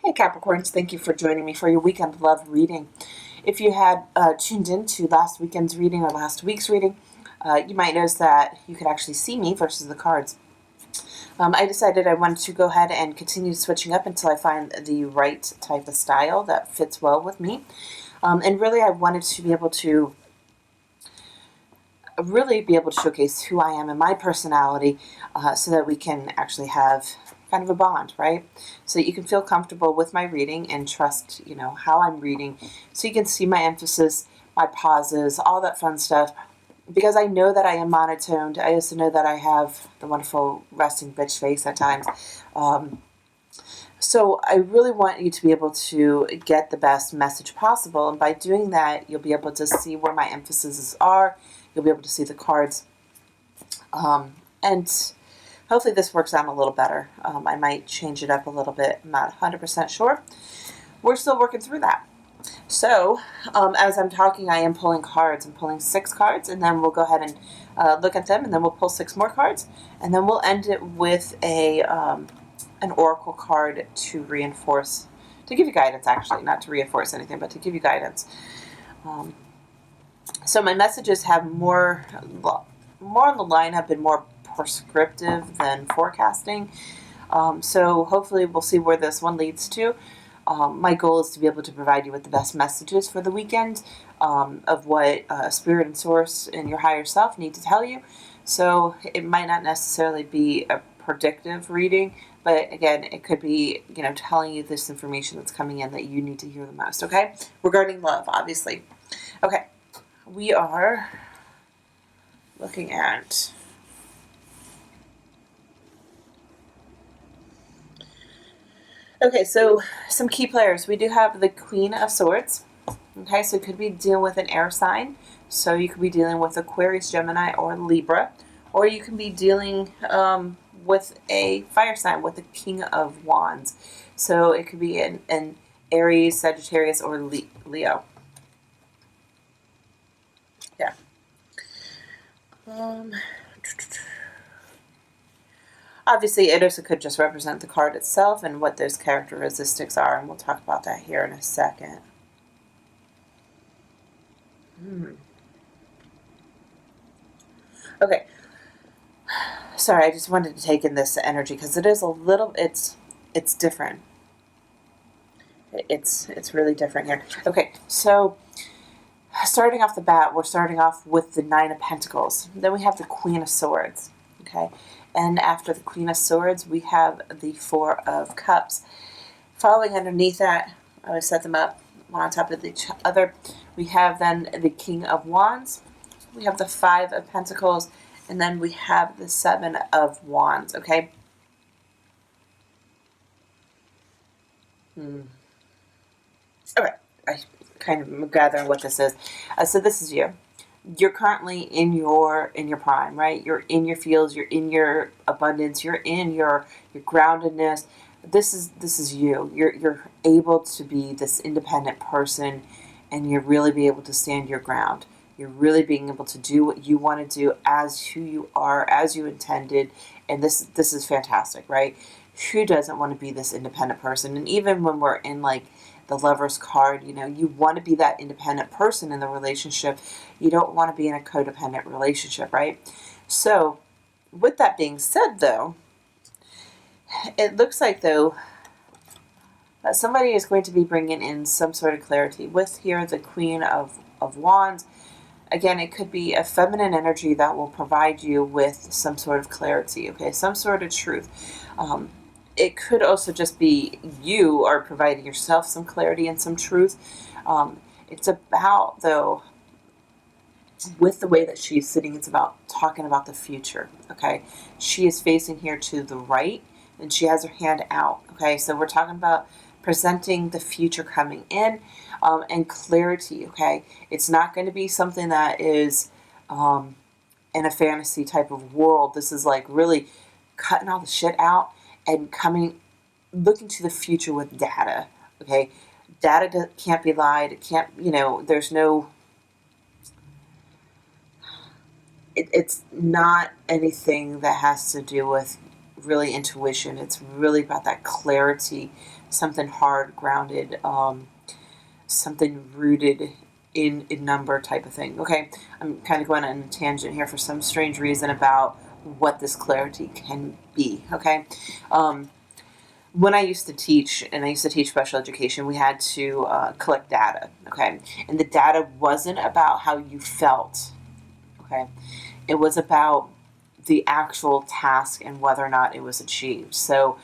Hey Capricorns, thank you for joining me for your weekend love reading. If you had tuned into last weekend's reading or last week's reading, you might notice that you could actually see me versus the cards. I decided I wanted to go ahead and continue switching up until I find the right type of style that fits well with me. And really I wanted to be able to showcase who I am and my personality so that we can actually have kind of a bond, right? So that you can feel comfortable with my reading and trust, how I'm reading. So you can see my emphasis, my pauses, all that fun stuff. Because I know that I am monotoned. I also know that I have the wonderful resting bitch face at times. So I really want you to be able to get the best message possible. And by doing that, you'll be able to see where my emphases are. You'll be able to see the cards. And hopefully this works out a little better. I might change it up a little bit. I'm not 100% sure. We're still working through that. So as I'm talking, I am pulling cards. I'm pulling 6 cards, and then we'll go ahead and look at them, and then we'll pull 6 more cards, and then we'll end it with an oracle card to reinforce, to give you guidance, actually, not to reinforce anything, but to give you guidance. So my messages have more on the line, have been more prescriptive than forecasting. So hopefully we'll see where this one leads to. My goal is to be able to provide you with the best messages for the weekend of what Spirit and Source and your higher self need to tell you. So it might not necessarily be a predictive reading, but again, it could be, telling you this information that's coming in that you need to hear the most, okay? Regarding love, obviously. Okay, we are looking at... Okay, so some key players. We do have the Queen of Swords. Okay, so it could be dealing with an air sign. So you could be dealing with Aquarius, Gemini, or Libra. Or you can be dealing with a fire sign, with the King of Wands. So it could be an Aries, Sagittarius, or Leo. Yeah. Obviously, it also could just represent the card itself and what those characteristics are, and we'll talk about that here in a second. Okay. Sorry, I just wanted to take in this energy because it is a little, it's different. It's really different here. Okay, so starting off the bat, we're starting off with the 9 of Pentacles. Then we have the Queen of Swords. Okay, and after the Queen of Swords, we have the 4 of Cups. Following underneath that, I will set them up one on top of each other. We have then the King of Wands. We have the 5 of Pentacles, and then we have the 7 of Wands. Okay. Okay, I kind of am gathering what this is. So this is you. You're currently in your prime, right? You're in your fields, you're in your abundance, you're in your groundedness. This is you. You're able to be this independent person, and you're really be able to stand your ground. You're really being able to do what you want to do as who you are, as you intended, and this is fantastic, right? Who doesn't want to be this independent person? And even when we're in like the Lover's card, you want to be that independent person in the relationship. You don't want to be in a codependent relationship, right? So with that being said, though, it looks like, though, that somebody is going to be bringing in some sort of clarity. With here, the Queen of Wands, again, it could be a feminine energy that will provide you with some sort of clarity, okay? Some sort of truth. It could also just be you are providing yourself some clarity and some truth. It's about, though, with the way that she's sitting, it's about talking about the future, okay? She is facing here to the right, and she has her hand out, okay? So we're talking about presenting the future coming in, and clarity, okay? It's not going to be something that is in a fantasy type of world. This is like really cutting all the shit out and looking to the future with data, okay? Data can't be lied. It can't, there's no, it's not anything that has to do with really intuition. It's really about that clarity, something hard, grounded, something rooted in number type of thing. Okay, I'm kind of going on a tangent here for some strange reason about what this clarity can be. Okay, when I used to teach, and I used to teach special education, we had to collect data. Okay, and the data wasn't about how you felt. Okay, it was about the actual task and whether or not it was achieved. So,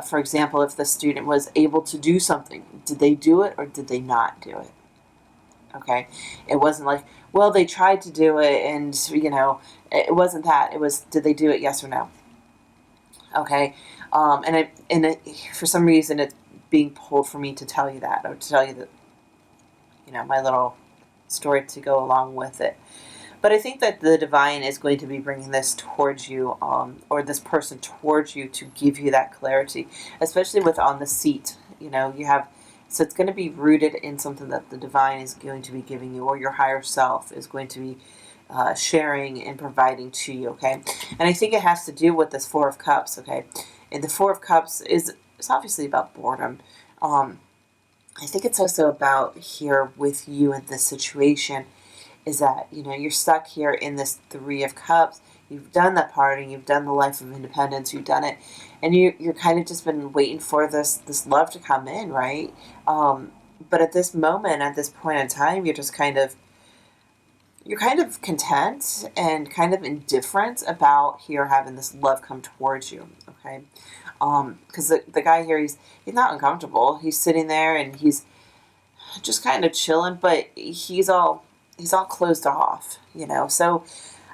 for example, if the student was able to do something, did they do it or did they not do it? Okay, it wasn't like, well, they tried to do it, and it wasn't that. It was, did they do it? Yes or no? Okay, for some reason it's being pulled for me to tell you that, or to tell you that, my little story to go along with it. But I think that the divine is going to be bringing this towards you, or this person towards you, to give you that clarity, especially with on the seat. You have, so it's going to be rooted in something that the divine is going to be giving you, or your higher self is going to be sharing and providing to you. Okay, and I think it has to do with this Four of Cups. Okay, and the Four of Cups is it's obviously about boredom. I think it's also about here with you in this situation is that, you're stuck here in this Three of Cups. You've done that parting, you've done the life of independence, you've done it, and you're kind of just been waiting for this love to come in, right? But at this moment, at this point in time, you're kind of content and kind of indifferent about here having this love come towards you, okay? Because the guy here, he's not uncomfortable. He's sitting there and he's just kind of chilling, but he's all closed off, So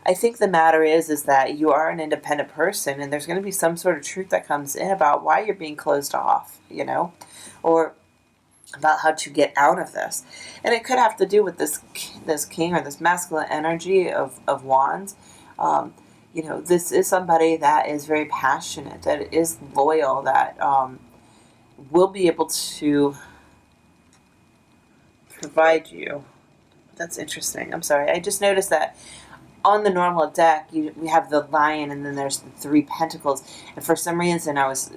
I think the matter is that you are an independent person, and there's going to be some sort of truth that comes in about why you're being closed off, or about how to get out of this. And it could have to do with this king, or this masculine energy of wands. This is somebody that is very passionate, that is loyal, that will be able to provide you. That's interesting. I'm sorry. I just noticed that on the normal deck, we have the Lion, and then there's the Three Pentacles. And for some reason, I was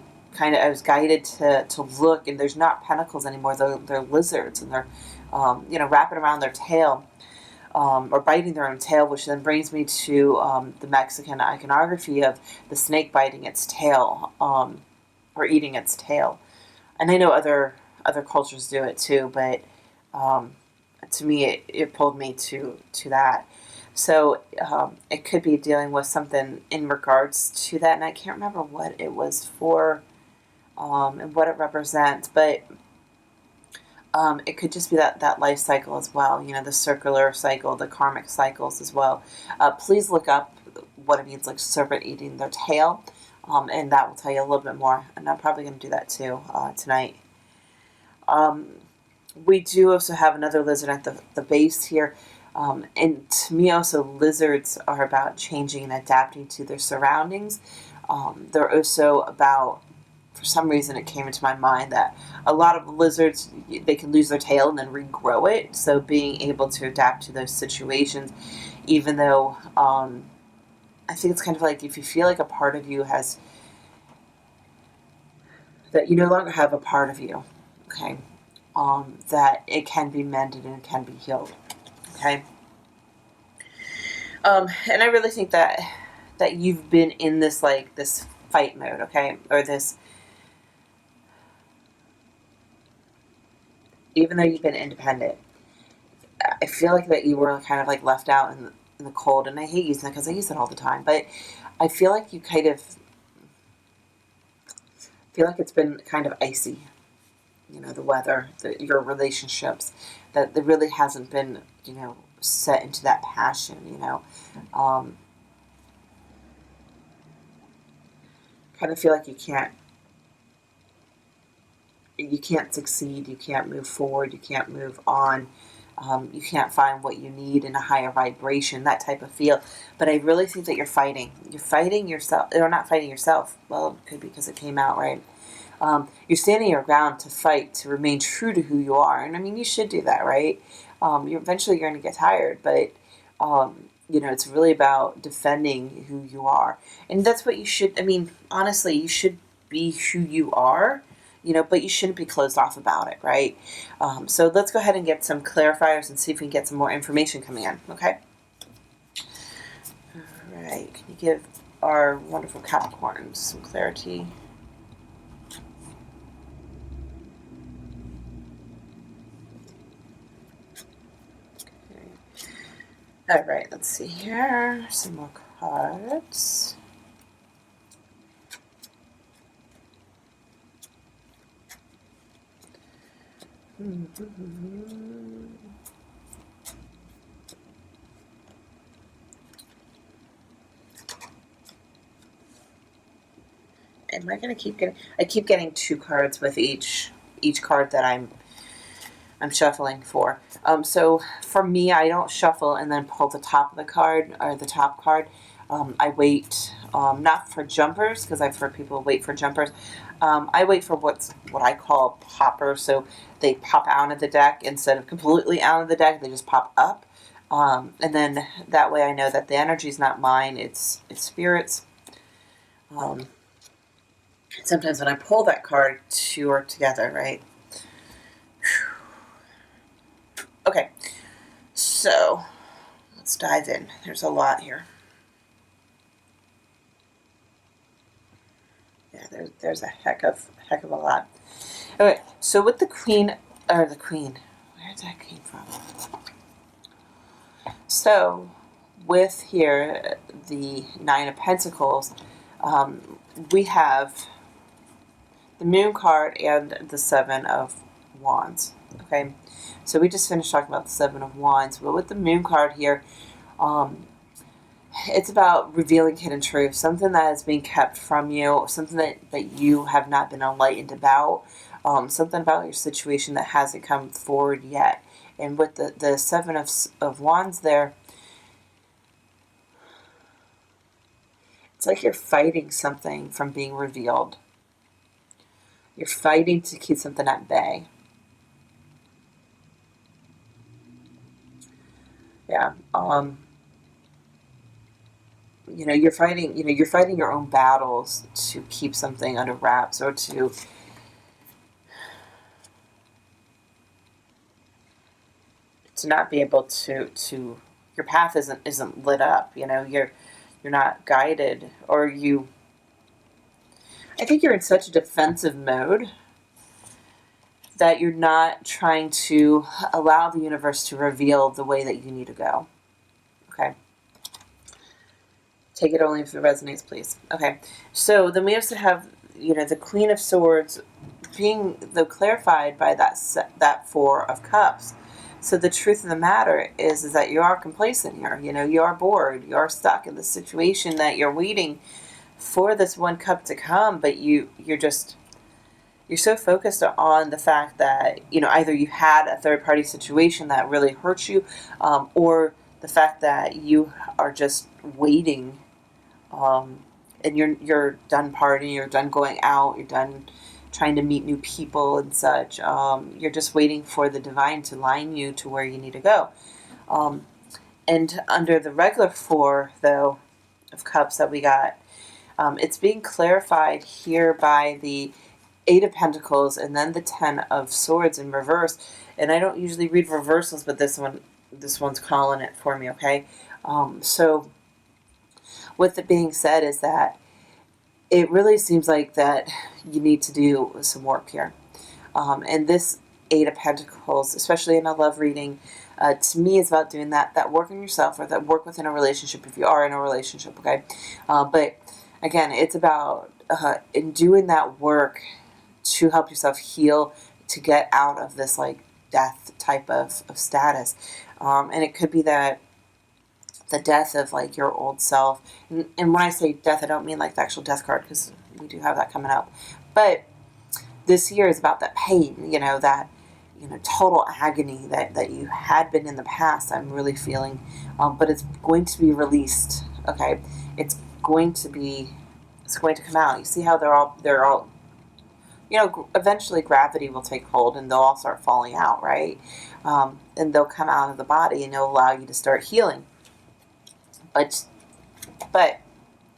guided to look, and there's not pentacles anymore. They're lizards, and they're wrapping around their tail, or biting their own tail, which then brings me to the Mexican iconography of the snake biting its tail, or eating its tail. And I know other cultures do it too, but to me, it pulled me to that. So it could be dealing with something in regards to that, and I can't remember what it was for and what it represents, but it could just be that life cycle as well, the circular cycle, the karmic cycles as well. Please look up what it means, like serpent eating their tail, and that will tell you a little bit more, and I'm probably going to do that too tonight. We do also have another lizard at the base here. And to me also, lizards are about changing and adapting to their surroundings. They're also about, for some reason it came into my mind that a lot of lizards, they can lose their tail and then regrow it. So being able to adapt to those situations, even though I think it's kind of like if you feel like a part of you that you no longer have a part of you, okay? That it can be mended and it can be healed, okay? And I really think that you've been in this fight mode, okay? Or this, even though you've been independent, I feel like that you were kind of left out in the cold, and I hate using that because I use it all the time, but I feel like you kind of feel like it's been kind of icy, the weather, your relationships, that there really hasn't been, set into that passion, kind of feel like you can't succeed, you can't move forward, you can't move on, you can't find what you need in a higher vibration, that type of feel. But I really think that you're fighting yourself, or not fighting yourself, well, it could be because it came out, right? You're standing your ground to fight, to remain true to who you are. And I mean, you should do that, right? Eventually you're going to get tired, but it's really about defending who you are. And that's what you should, I mean, honestly, you should be who you are, but you shouldn't be closed off about it, right? So let's go ahead and get some clarifiers and see if we can get some more information coming in, okay? All right, can you give our wonderful Capricorns some clarity? All right, let's see here. Some more cards. Am I going to keep getting? I keep getting 2 cards with each card that I'm shuffling for. So for me, I don't shuffle and then pull the top of the card or the top card. I wait, not for jumpers, because I've heard people wait for jumpers. I wait for what I call poppers. So they pop out of the deck instead of completely out of the deck. They just pop up, and then that way I know that the energy is not mine. It's spirits. Sometimes when I pull that card, 2 are together, right? Okay, so let's dive in. There's a lot here. Yeah, there's a heck of a lot. Okay, so with the queen, where did that came from? So with here the 9 of Pentacles, we have the Moon card and the 7 of Wands. Okay, so we just finished talking about the 7 of Wands, but with the Moon card here, it's about revealing hidden truth, something that is being kept from you, something that you have not been enlightened about, something about your situation that hasn't come forward yet. And with the 7 of Wands there, it's like you're fighting something from being revealed. You're fighting to keep something at bay. Yeah. You're fighting your own battles to keep something under wraps, or to not be able to your path isn't lit up. You're not guided, or I think you're in such a defensive mode that you're not trying to allow the universe to reveal the way that you need to go. Okay. Take it only if it resonates, please. Okay. So then we also have, the Queen of Swords being clarified by that 4 of Cups. So the truth of the matter is that you are complacent here. You are bored. You are stuck in the situation that you're waiting for this 1 cup to come, but you're so focused on the fact that, either you had a third-party situation that really hurts you, or the fact that you are just waiting, and you're done partying, you're done going out, you're done trying to meet new people and such. You're just waiting for the divine to line you to where you need to go. And under the regular 4, though, of Cups that we got, it's being clarified here by the 8 of Pentacles and then the 10 of Swords in reverse. And I don't usually read reversals, but this one's calling it for me, okay? So with it being said is that it really seems like that you need to do some work here. And this 8 of Pentacles, especially in a love reading, to me is about doing that work on yourself, or that work within a relationship if you are in a relationship, okay? But again, it's about in doing that work to help yourself heal, to get out of this death type of status. And it could be that the death of your old self. And when I say death, I don't mean the actual death card, because we do have that coming up. But this year is about that pain, that total agony that you had been in the past. I'm really feeling, but it's going to be released. Okay, it's going to come out. You see how they're all. Eventually gravity will take hold and they'll all start falling out, right? And they'll come out of the body and it'll allow you to start healing. But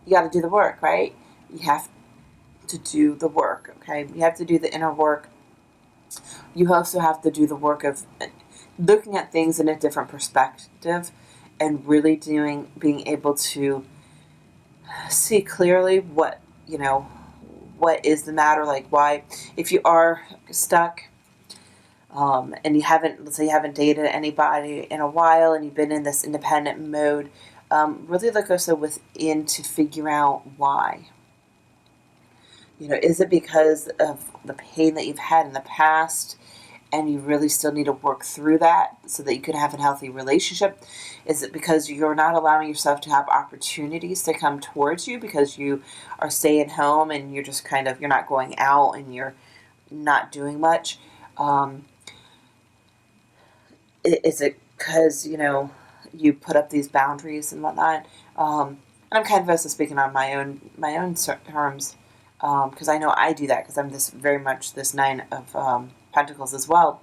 you got to do the work, right? You have to do the work, okay? You have to do the inner work. You also have to do the work of looking at things in a different perspective and really being able to see clearly what is the matter, like why, if you are stuck, and let's say you haven't dated anybody in a while and you've been in this independent mode, really look also within to figure out why. Is it because of the pain that you've had in the past and you really still need to work through that so that you can have a healthy relationship? Is it because you're not allowing yourself to have opportunities to come towards you because you are staying home and you're just you're not going out and you're not doing much? Is it because, you put up these boundaries and whatnot? And I'm kind of also speaking on my own terms, because I know I do that because I'm very much this Nine of Pentacles as well.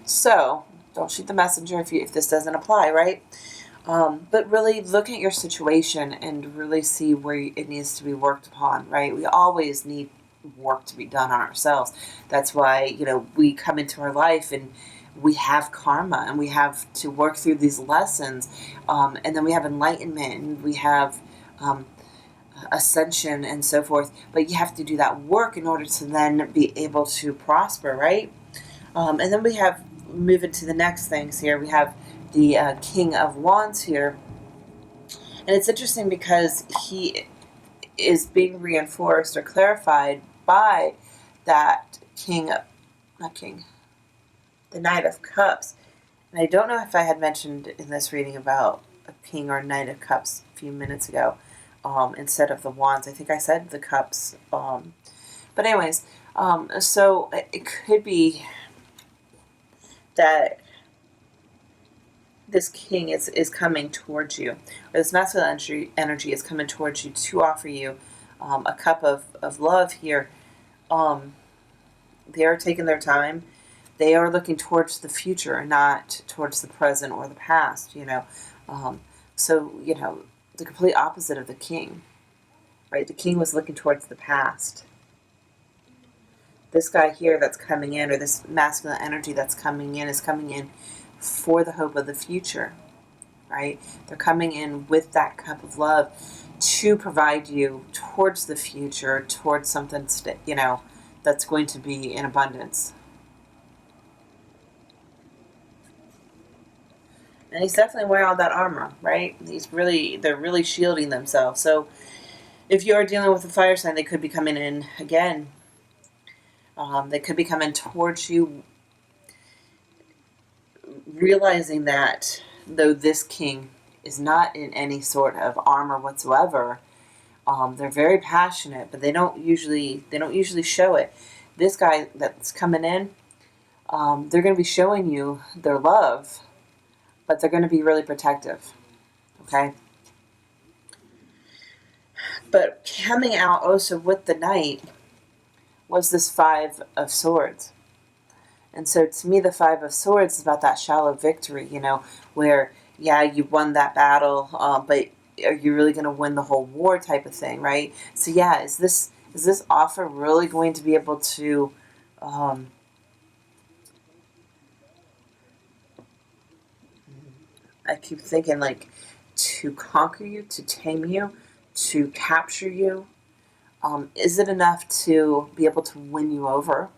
So don't shoot the messenger if this doesn't apply, right? But really look at your situation and really see where it needs to be worked upon, right? We always need work to be done on ourselves. That's why, we come into our life and we have karma and we have to work through these lessons. And then we have enlightenment and we have ascension and so forth. But you have to do that work in order to then be able to prosper, right? And then we have, move into the next things here. We have the King of Wands here. And it's interesting because he is being reinforced or clarified by that the Knight of Cups. And I don't know if I had mentioned in this reading about a King or Knight of Cups a few minutes ago, instead of the Wands. I think I said the Cups. But anyways, so it could be that this king is coming towards you, or this masculine energy is coming towards you to offer you a cup of love here. They are taking their time. They are looking towards the future, not towards the present or the past, So, the complete opposite of the king, right? The king was looking towards the past. This guy here that's coming in, or this masculine energy that's coming in, is coming in for the hope of the future, right? They're coming in with that cup of love to provide you towards the future, towards something, that's going to be in abundance. And he's definitely wearing all that armor, right? They're really shielding themselves. So if you are dealing with a fire sign, they could be coming in again. They could be coming towards you, realizing that though this king is not in any sort of armor whatsoever, they're very passionate, but they don't usually show it. This guy that's coming in, they're going to be showing you their love, but they're going to be really protective. Okay. But coming out also with the Knight was this Five of Swords. And so to me, the Five of Swords is about that shallow victory, where, yeah, you won that battle, but are you really going to win the whole war type of thing, right? So yeah, is this offer really going to be able to I keep thinking to conquer you, to tame you, to capture you? Is it enough to be able to win you over?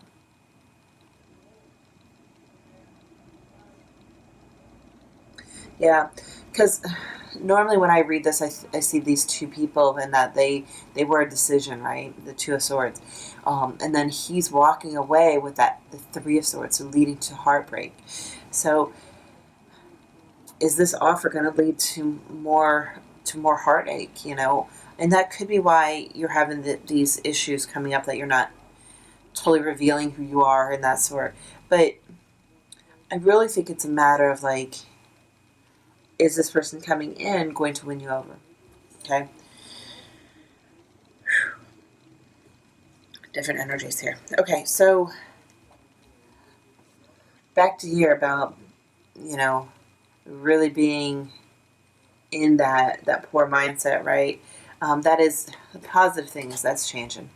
Yeah, because normally when I read this, I see these two people and that they were a decision, right? The Two of Swords. And then he's walking away with the Three of Swords, so leading to heartbreak. So is this offer going to lead to more heartache, And that could be why you're having these issues coming up, that you're not totally revealing who you are and that sort. But I really think it's a matter of is this person coming in going to win you over? Okay. Different energies here. Okay, so back to here about, really being in that poor mindset, right? That is positive things that's changing.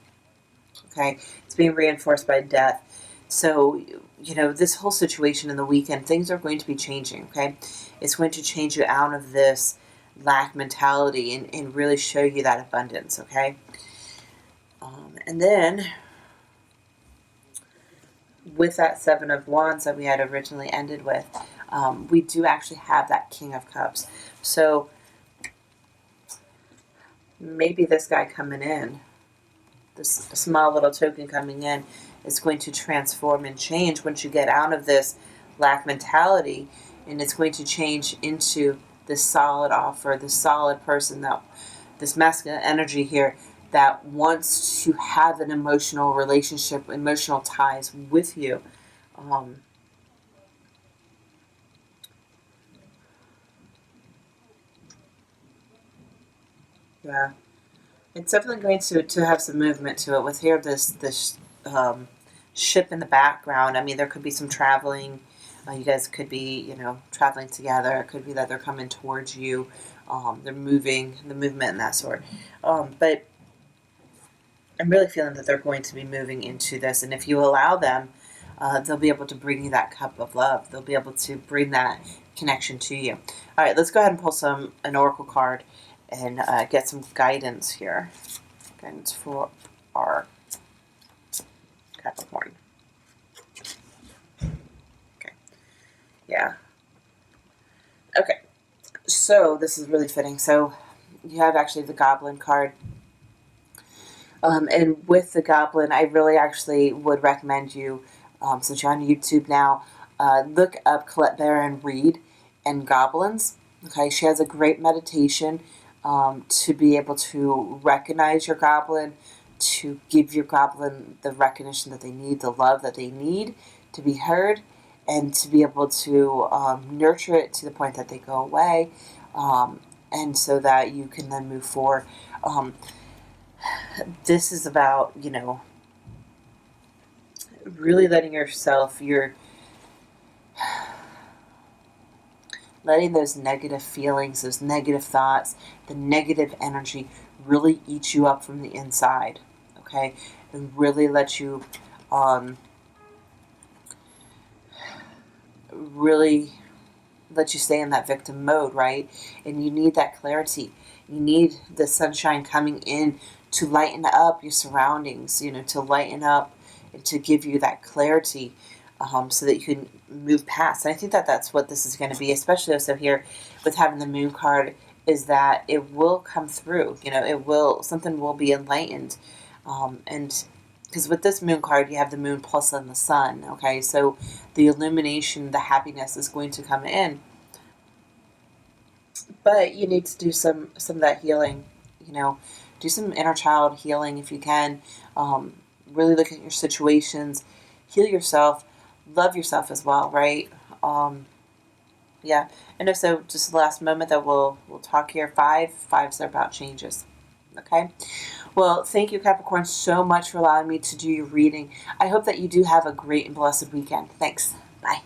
Okay, it's being reinforced by death. So, this whole situation in the weekend, things are going to be changing. Okay, it's going to change you out of this lack mentality and really show you that abundance. Okay, and then with that Seven of Wands that we had originally ended with, we do actually have that King of Cups. So maybe this guy coming in, this small little token coming in, is going to transform and change once you get out of this lack mentality, and it's going to change into this solid offer, this solid person, that this masculine energy here that wants to have an emotional relationship, emotional ties with you. Yeah, it's definitely going to have some movement to it. With here, this ship in the background. I mean, there could be some traveling. You guys could be, traveling together. It could be that they're coming towards you. They're moving, the movement and that sort. But I'm really feeling that they're going to be moving into this, and if you allow them, they'll be able to bring you that cup of love. They'll be able to bring that connection to you. All right, let's go ahead and pull an oracle card and get some guidance here. Guidance for our Capricorn. Okay. Yeah. Okay. So this is really fitting. So you have actually the Goblin card. And with the Goblin, I really actually would recommend you, since you're on YouTube now, look up Colette Baron Reed and Goblins. Okay, she has a great meditation to be able to recognize your Goblin, to give your Goblin the recognition that they need, the love that they need to be heard, and to be able to nurture it to the point that they go away, and so that you can then move forward. This is about, really letting yourself, letting those negative feelings, those negative thoughts, the negative energy really eat you up from the inside, okay? And really let you, really let you stay in that victim mode, right? And you need that clarity. You need the sunshine coming in to lighten up your surroundings, to lighten up and to give you that clarity, so that you can move past. And I think that that's what this is going to be, especially also here with having the moon card, is that it will come through. Something will be enlightened. And because with this moon card, you have the moon plus and the sun, okay? So the illumination, the happiness is going to come in. But you need to do some of that healing, do some inner child healing if you can. Really look at your situations, heal yourself, love yourself as well, right? Yeah. And so just the last moment that we'll talk here, fives are about changes. Okay. Well, thank you, Capricorn, so much for allowing me to do your reading. I hope that you do have a great and blessed weekend. Thanks. Bye.